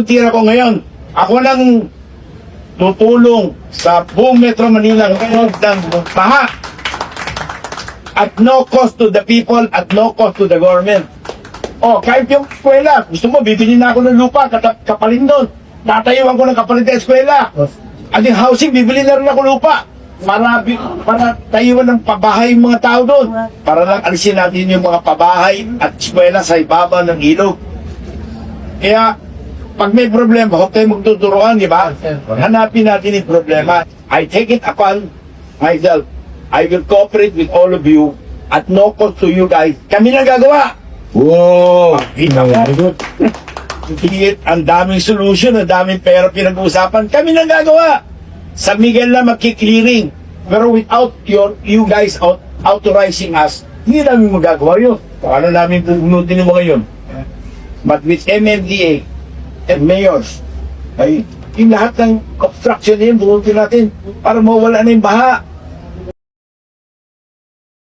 volunteer ako ngayon. Ako lang tutulong sa buong Metro Manila ngayon ng baha. At no cost to the people, at no cost to the government. Oh, kahit yung eskwela, gusto mo, bibili na ako ng lupa, kapalit doon. Tatayuan ko ng kapalit ng eskwela. At yung housing, bibili na rin ako lupa. Para tayuan ng pabahay yung mga tao doon. Para lang alisin natin yung mga pabahay at eskwela sa ibaba ng ilog. Kaya, pag may problema, huwag tayo magtuturuan, di ba? Hanapin natin yung problema. I take it upon myself. I will cooperate with all of you at no cost to you guys. Kami na gagawa. Wow! Very good. Ang daming solution, ang daming pera pinag-uusapan. Kami na gagawa. Sa Miguel na magki-clearing. Pero without you guys authorizing us, hindi namin magagawa yun. Paano namin pupunutin yung mga yun? But with MMDA and mayors, ay yung lahat ng obstruction yun, buhutin natin para mawala na yung baha.